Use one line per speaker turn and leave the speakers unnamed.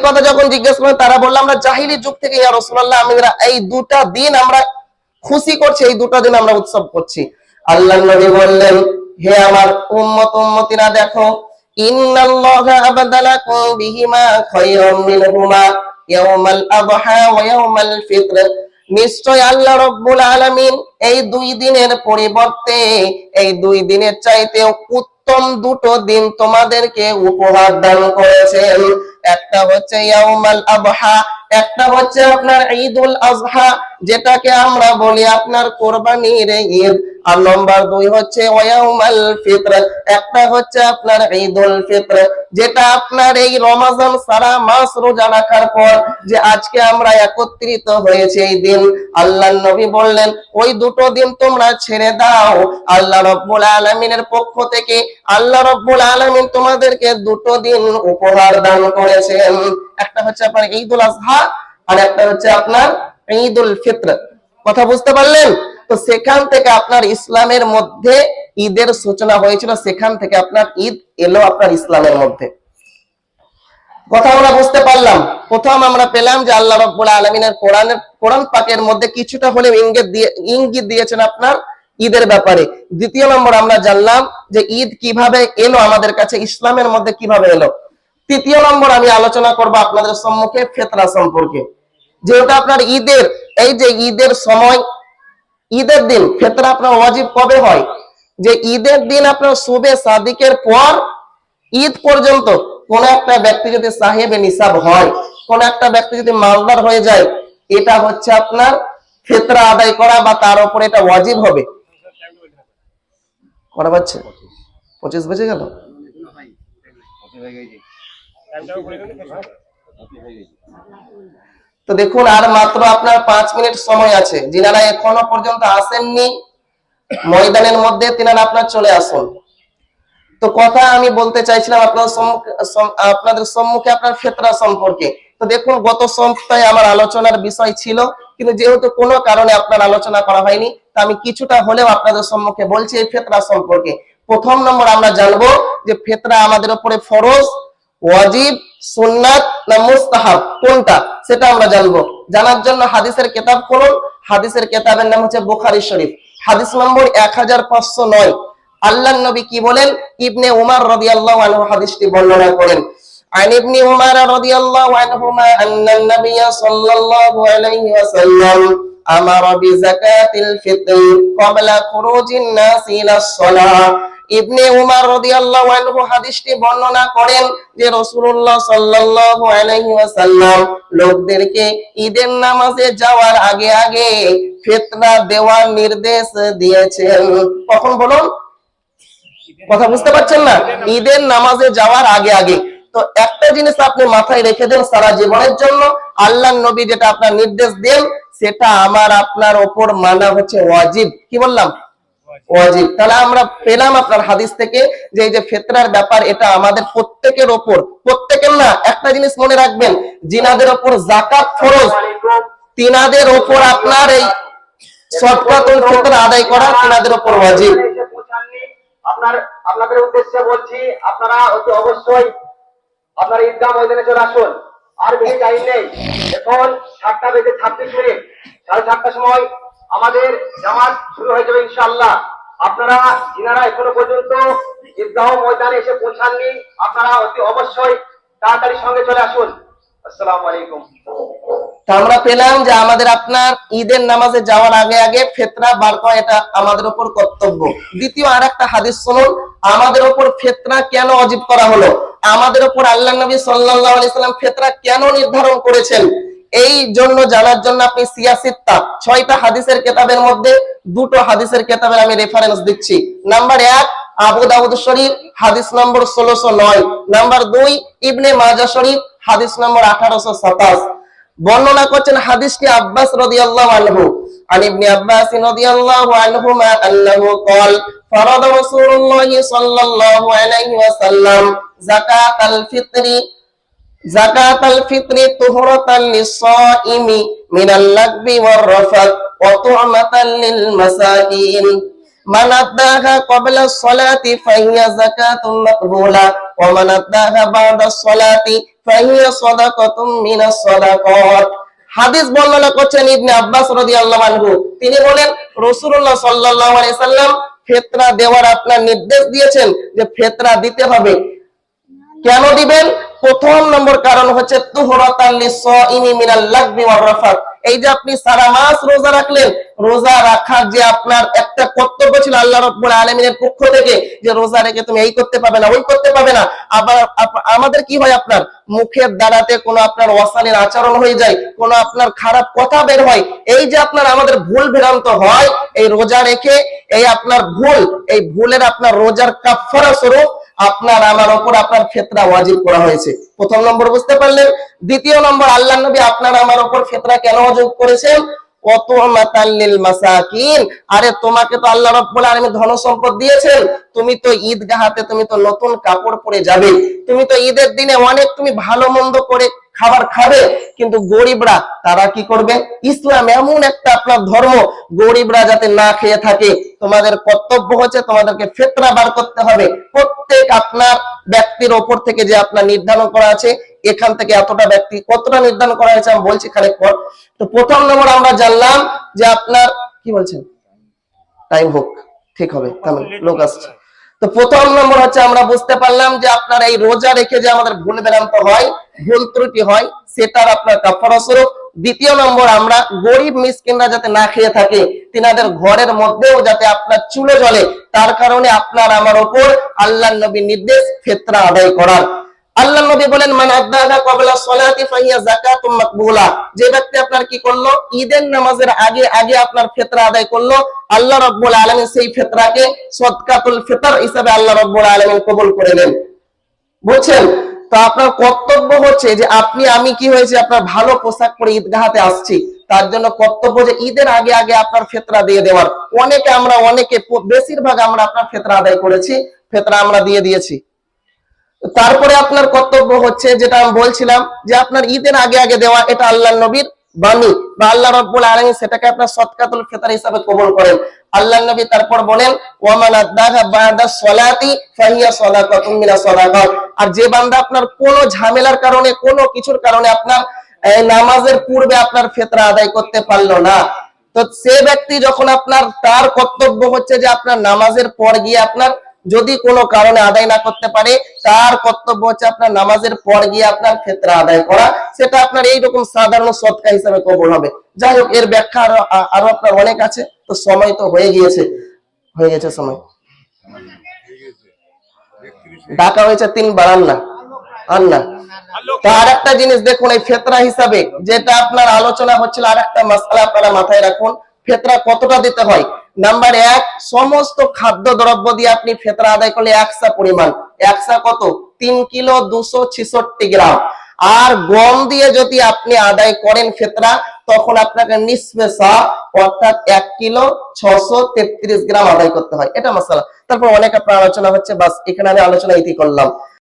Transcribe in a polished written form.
কথা যখন জিজ্ঞেস করলেন তারা বলল আমরা জাহিলি যুগ থেকে ইয়া রাসূলুল্লাহ আমরা এই দুটা দিন আমরা খুশি করছি, এই দুটা দিন আমরা উৎসব করছি। আল্লাহর নবী বললেন, হে আমার উম্মত উম্মতিরা, দেখো ইন্নাল্লাহা আবদালাকুম বিহিমা খায়রাম মিনহুমা ইয়াউমাল আযহা ওয়া ইয়াউমাল ফিত্র, নিশ্চয় আল্লাহ রাব্বুল আলামিন এই দুই দিনের পরিবর্তে এই দুই দিনের চাইতে উত্তম দুটো দিন তোমাদেরকে উপহার দান করেছেন। একটা হচ্ছে ইয়াউমাল আযহা, একটা হচ্ছে আপনার ঈদুল আযহা, যেটাকে আমরা বলি আপনার কোরবানির ঈদ। আর নম্বর 2 হচ্ছে ওয়ায়াউমাল ফিত্র, একটা হচ্ছে আপনার ঈদুল ফিত্র, যেটা আপনার এই রমজান সারা মাস রোজা রাখার পর যে আজকে আমরা একত্রিত হয়েছে এই দিন, আল্লাহর নবী বললেন ওই দুটো দিন তোমরা ছেড়ে দাও। আল্লাহ রাব্বুল আলামিনের পক্ষ থেকে আল্লাহ রাব্বুল আলামিন তোমাদেরকে দুটো দিন উপহার দান করেছেন। একটা হচ্ছে আপনার ঈদুল আযহা আর একটা হচ্ছে আপনার ঈদুল ফিত্র। কথা বুঝতে পারলেন? তো সেখান থেকে আপনার ইসলামের মধ্যে ঈদের সূচনা হয়েছিল, সেখান থেকে আপনার ঈদ এলো আপনার ইসলামের মধ্যে। কথা আমরা বুঝতে পারলাম। প্রথম আমরা পেলাম যে আল্লাহ রাব্বুল আলামিনের কোরআন পাকের মধ্যে কিছুটা হলেও ইঙ্গিত দিয়েছেন আপনার ঈদের ব্যাপারে। দ্বিতীয় নম্বর আমরা জানলাম যে ঈদ কিভাবে এলো আমাদের কাছে, ইসলামের মধ্যে কিভাবে এলো। তৃতীয় নম্বর আমি আলোচনা করব আপনাদের সম্মুখে ফিতরা সম্পর্কে। যেহেতু আপনার ঈদের এই যে ঈদের সময়, ঈদের দিন ফিতরা আপনার ওয়াজিব কবে হয়? যে ঈদের দিন আপনার শুবে সাদিকের পর ঈদ পর্যন্ত কোন একটা ব্যক্তি যদি সাহেবে নিসাব হয়, কোন একটা ব্যক্তি যদি মালদার হয়ে যায়, এটা হচ্ছে আপনার ফিতরা আদায় করা বা তার উপরে এটা ওয়াজিব হবে। করা পাচ্ছে 25 বেজে গেল। তো দেখুন আর মাত্র আপনার 5 মিনিট সময় আছে। যিনারা এখনো পর্যন্ত আসেননি ময়দানের মধ্যে, তিনারা আপনার চলে আসুন। তো কথা আমি বলতে চাইছিলাম আপনাদের সম্মুখে আপনার ফিতরা সম্পর্কে। তো দেখুন গত সপ্তাহে আমার আলোচনার বিষয় ছিল, কিন্তু যেহেতু কোনো কারণে আপনার আলোচনা করা হয়নি, তা আমি কিছুটা হলেও আপনাদের সম্মুখে বলছি এই ফিতরা সম্পর্কে। প্রথম নম্বর আমরা জানবো যে ফিতরা আমাদের উপরে ফরজ, ওয়াজিব, সুন্নাত না মুস্তাহাব কোনটা, সেটা আমরা জানবো। জানার জন্য হাদিসের কিতাব খুলুন। হাদিসের কিতাবের নাম হচ্ছে বুখারী শরীফ, হাদিস নম্বর 1509। আল্লাহর নবী কি বলেন? ইবনে উমর রাদিয়াল্লাহু আনহু হাদিসটি বর্ণনা করেন। عن ابن عمر رضي الله عنهما أن النبي صلى الله عليه وسلم أمر بزكاة الفطر قبل خروج الناس إلى الصلاة। ইবনে উমর রাদিয়াল্লাহু আনহু হাদিসটি বর্ণনা করেন যে রাসূলুল্লাহ সাল্লাল্লাহু আলাইহি ওয়াসাল্লাম লোকদেরকে ঈদের নামাজে যাওয়ার আগে আগে ফিতরা দেওয়ার নির্দেশ দিয়েছেন। কখন বলুন? কথা বুঝতে পারছেন না? ঈদের নামাজে যাওয়ার আগে আগে। তো একটা জিনিস আপনি মাথায় রেখে দেন সারা জীবনের জন্য, আল্লাহর নবী যেটা আপনার নির্দেশ দেন সেটা আমার আপনার উপর মানা হচ্ছে ওয়াজিব। কি বললাম? ওয়াজিব। তাহলে আমরা পেলাম আপনার হাদিস থেকে যে এই যে ফিতরার ব্যাপার, এটা আমাদের প্রত্যেকের উপর, প্রত্যেকের না, একটা জিনিস মনে রাখবেন, জিনাদের উপর যাকাত ফরজ, তিনাদের উপর আপনার এই সদকাতুল ফিতর আদায় করা তিনাদের উপর ওয়াজিব।
আপনাদের উদ্দেশ্যে বলছি, আপনারা অতি অবশ্যই আপনার ঈদগাহ ময়দানে চলে আসুন। আর বেশি টাইম নেই, এখন 7:26, 7:30 সময় আমাদের জামাত শুরু হয়ে যাবে ইনশাআল্লাহ। আপনারা যিনারা এখনো পর্যন্ত ঈদগাহ ময়দানে এসে পৌঁছাননি, আপনারা অতি অবশ্যই তাড়াতাড়ি সঙ্গে চলে আসুন। আসসালামু আলাইকুম।
আমরা পেলাম যে আমাদের আপনার ঈদের নামাজে যাওয়ার আগে আগে ফিতরা বার করা এটা আমাদের উপর কর্তব্য। দ্বিতীয় আরেকটা হাদিস শুনুন, আমাদের উপর ফিতরা কেন ওয়াজিব করা হলো, আমাদের উপর আল্লাহর নবী সাল্লাল্লাহু আলাইহি সাল্লাম ফিতরা কেন নির্ধারণ করেছেন, এই জন্য জানার জন্য আপনি সিয়াসিত্তা 6টা হাদিসের কিতাবের মধ্যে 2টো হাদিসের কিতাবের আমি রেফারেন্স দিচ্ছি। নাম্বার 1 আবু দাউদ শরীফ হাদিস নম্বর 1609, নাম্বার 2 ইবনে মাজাহ শরীফ হাদিস নম্বর 1827। বর্ণনা করছেন হাদিসটি আব্বাস রাদিয়াল্লাহু আনহু। আন ইবনে আব্বাস রাদিয়াল্লাহু আনহুমা আন্নাহু ক্বাল ফারাদা রাসূলুল্লাহ সাল্লাল্লাহু আলাইহি ওয়াসাল্লাম যাকাতাল ফিতরি তুহরাতান লিস-সাইমি মিনাল লাগবি ওয়ার রাফাত ওয়া তু'মাতান লিল মাসাকিন। মান আদাহা ক্বাবলা সলাতি ফাহিয়া যাকাতুন মাকবুলা ওয়া মান আদাহা বা'দা সলাতি ফাহিয়া সাদাকাতুম মিনাস সাদাকাত। হাদিস বর্ণনা করছেন ইবনে আব্বাস রাদিয়াল্লাহু আনহু। তিনি বলেন রাসূলুল্লাহ সাল্লাল্লাহু আলাইহি সাল্লাম ফিতরা দেওয়ার আপনার নির্দেশ দিয়েছেন যে ফিতরা দিতে হবে। কেন দিবেন? প্রথম নম্বর কারণ হচ্ছে তুহরাতান লিস-সাইমি মিনাল লাগবি ওয়ার রাফাত। এই যে আপনি সারা মাস রোজা রাখলেন, রোজা রাখার যে আপনার একটা কর্তব্য ছিল আল্লাহ রাব্বুল আলামিনের পক্ষ থেকে, যে রোজা রেখে তুমি এই করতে পাবে না, ওই করতে পাবে না। আবার আমাদের কি হয়, আপনার মুখের দ্বারাতে কোনো আপনার অশালীন আচরণ হয়ে যায়, কোনো আপনার খারাপ কথা বের হয়। এই যে আপনার আমাদের ভুল ভ্রান্ত হয় এই রোজা রেখে, এই আপনার ভুল, এই ভুলের আপনার রোজার কাফারা স্বরূপ আপনার আমার উপর আপনার ফিতরা ওয়াজিব করা হয়েছে। প্রথম নম্বর বুঝতে পারলেন। দ্বিতীয় নম্বর, আল্লাহর নবী আপনার আমার উপর ফিতরা কেন ওয়াজিব করেছেন? ওয়াতুমাতাল লিল মাসাকিন। আরে তোমাকে তো আল্লাহ রাব্বুল আলামিন ধন সম্পদ দিয়েছেন, তুমি তো ঈদগাহাতে তুমি তো নতুন কাপড় পরে যাবে, তুমি তো ঈদের দিনে অনেক তুমি ভালো মন্দ করে খাবার খাবে, কিন্তু গরিবরা তারা কি করবে? ইসলাম এমন একটা আপনার ধর্ম, গরিবরা যাতে না খেয়ে থাকে, তোমাদের কর্তব্য হচ্ছে তোমাদেরকে ফিতরা বার করতে হবে। প্রত্যেক আপনার ব্যক্তির ওপর থেকে যে আপনার নির্ধারণ করা আছে, এখান থেকে এতটা ব্যক্তি কতটা নির্ধারণ করা হয়েছে আমি বলছি খানিক পর। তো প্রথম নম্বর আমরা জানলাম যে আপনার কি বলছেন, টাইম হোক ঠিক হবে, তাহলে লোক আসছে। তো প্রথম নম্বর হচ্ছে আমরা বুঝতে পারলাম যে আপনার এই রোজা রেখে যে আমাদের ভুল ভ্রান্ত হয়, ভুল ত্রুটি হয়, সেটার আপনার কাফারা স্বরূপ। দ্বিতীয় নম্বর, আমরা গরিব মিসকিনরা যাতে না খেয়ে থাকে, তিনাদের ঘরের মধ্যেও যাতে আপনার চুলো জ্বলে, তার কারণে আপনার আমার উপর আল্লাহর নবীর নির্দেশ ফিতরা আদায় করার। আল্লাহর নবী বলেন মান আদাহা ক্বাবলা সলাতি ফাহিয়া যাকাতুম মাকবুলা। যে ব্যক্তি আপনার কি করলো, ঈদের নামাজের আগে আগে আপনার ফিতরা আদায় করলো, আল্লাহ রাব্বুল আলামিন সেই ফিতরাকে সদকাতুল ফিতর হিসেবে আল্লাহ রাব্বুল আলামিন কবুল করে নেন। বুঝছেন? তো আপনার কর্তব্য হচ্ছে যে আপনি আমি কি হয়েছে, আপনার ভালো পোশাক পরে ঈদগাহাতে আসছি, তার জন্য কর্তব্য যে ঈদের আগে আগে আপনার ফিতরা দিয়ে দেওয়ার। অনেকে বেশিরভাগ আমরা আপনার ফিতরা আদায় করেছি, ফিতরা আমরা দিয়ে দিয়েছি। তারপরে আপনার কর্তব্য হচ্ছে যেটা আমি বলছিলাম যে আপনার ঈদের আগে আগে দেওয়া, এটা আল্লাহর নবীর বাণী বা আল্লাহ রাব্বুল আলামিন সেটাকে আপনার সদকাতুল ফিতর হিসেবে কবুল করেন। আল্লাহর নবী তারপর বলেন ওয়া মান আদাহা বা'দা সলাতি ফাহিয়া সাদাকাতুম মিনাস সাদাকাত। আর যে বান্দা আপনার কোনো ঝামেলার কারণে, কোনো কিছুর কারণে আপনার নামাজের পূর্বে আপনার ফিতরা আদায় করতে পারলো না, তো সে ব্যক্তি যখন আপনার তার কর্তব্য হচ্ছে যে আপনার নামাজের পর গিয়ে আপনার যদি কোনো কারণে আদায় না করতে পারে, তার কর্তব্য হচ্ছে আপনার নামাজের পর গিয়ে আপনার ফিতরা আদায় করা। সেটা আপনার এইরকম সাধারণ সদকা হিসেবে কবুল হবে। যাই হোক, এর ব্যাখ্যা আরো আপনার অনেক আছে, তো সময় তো হয়ে গিয়েছে সময়। ডাকা হয়েছে 3 বার, আন্না। তো আর একটা জিনিস দেখুন, এই ফিতরা হিসাবে যেটা আপনার আলোচনা হচ্ছিল, আর একটা মাসআলা আপনারা মাথায় রাখুন, ফিতরা কতটা দিতে হয়। নাম্বার 1, সমস্ত খাদ্য দ্রব্য দিয়ে আপনি ফিতরা আদায় করলে 1 সা পরিমাণ, 1 সা কত, 3 কিলো 266 গ্রাম। আর গম দিয়ে যদি আপনি আদায় করেন ফিতরা, তখন আপনাকে নিসফে সা অর্থাৎ 1 কিলো 633 গ্রাম আদায় করতে হয়। এটা মাসআলা। তারপর অনেক আপনার আলোচনা হচ্ছে, বাস এখানে আমি আলোচনা ইতি করলাম।